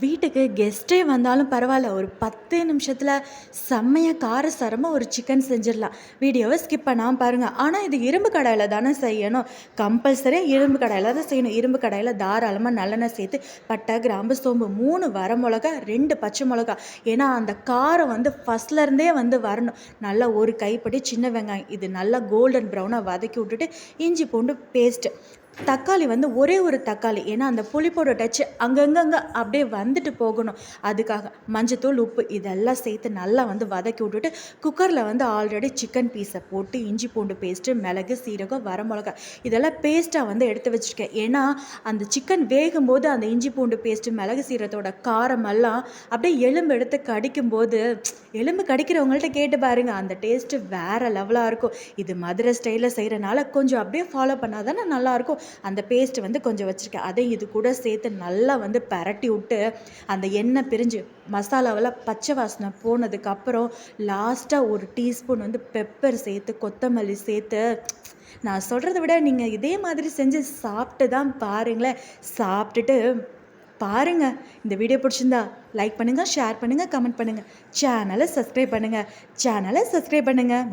வீட்டுக்கு கெஸ்ட்டே வந்தாலும் பரவாயில்ல, ஒரு 10 நிமிஷத்தில் செம்மையாக காரசாரமாக ஒரு சிக்கன் செஞ்சிடலாம். வீடியோவை ஸ்கிப் பண்ணாமல் பாருங்கள். ஆனால் இது இரும்பு கடாயில் தானே செய்யணும். கம்பல்சரியாக இரும்பு கடாயில் தான் செய்யணும். இரும்பு கடாயில் தாராளமாக நல்லெண்ணெய் சேர்த்து பட்டை, கிராம்பு, சோம்பு, 3 வரமிளகா, 2 பச்சை மிளகா. ஏன்னா அந்த காரம் ஃபஸ்ட்லேருந்தே வரணும். நல்லா ஒரு கைப்படி சின்ன வெங்காயம், இது நல்லா கோல்டன் ப்ரௌனாக வதக்கி விட்டுட்டு இஞ்சி பூண்டு பேஸ்ட்டு, தக்காளி ஒரே ஒரு தக்காளி, ஏன்னா அந்த புளிப்போட டச்சு அங்கங்கே அப்படியே வந்துட்டு போகணும். அதுக்காக மஞ்சத்தூள், உப்பு இதெல்லாம் சேர்த்து நல்லா வதக்கி விட்டுட்டு குக்கரில் ஆல்ரெடி சிக்கன் பீஸை போட்டு இஞ்சி பூண்டு பேஸ்ட்டு, மிளகு, சீரகம், வரமிளகா இதெல்லாம் பேஸ்ட்டாக எடுத்து வச்சுருக்கேன். ஏன்னா அந்த சிக்கன் வேகும்போது அந்த இஞ்சி பூண்டு பேஸ்ட்டு, மிளகு, சீரகத்தோட காரமெல்லாம் அப்படியே எலும்பு எடுத்து கடிக்கும்போது, எலும்பு கடிக்கிறவங்கள்ட்ட கேட்டு பாருங்கள், அந்த டேஸ்ட்டு வேறு லெவலாக இருக்கும். இது மதுரை ஸ்டைலில் செய்கிறனால கொஞ்சம் அப்படியே ஃபாலோ பண்ணால் தானே நல்லாயிருக்கும். அந்த பேஸ்ட் கொஞ்சம் வச்சுருக்கேன். அதை இது கூட சேர்த்து நல்லா பரட்டி விட்டு அந்த எண்ணெய் பிரிஞ்சு மசாலாவெல்லாம் பச்சை வாசனை போனதுக்கப்புறம் லாஸ்ட்டாக ஒரு டீஸ்பூன் பெப்பர் சேர்த்து, கொத்தமல்லி சேர்த்து, நான் சொல்கிறத விட நீங்கள் இதே மாதிரி செஞ்சு சாப்பிட்டு தான் பாருங்களேன். சாப்பிட்டுட்டு பாருங்கள். இந்த வீடியோ பிடிச்சிருந்தா லைக் பண்ணுங்கள், ஷேர் பண்ணுங்கள், கமெண்ட் பண்ணுங்கள். சேனலை சப்ஸ்கிரைப் பண்ணுங்கள்.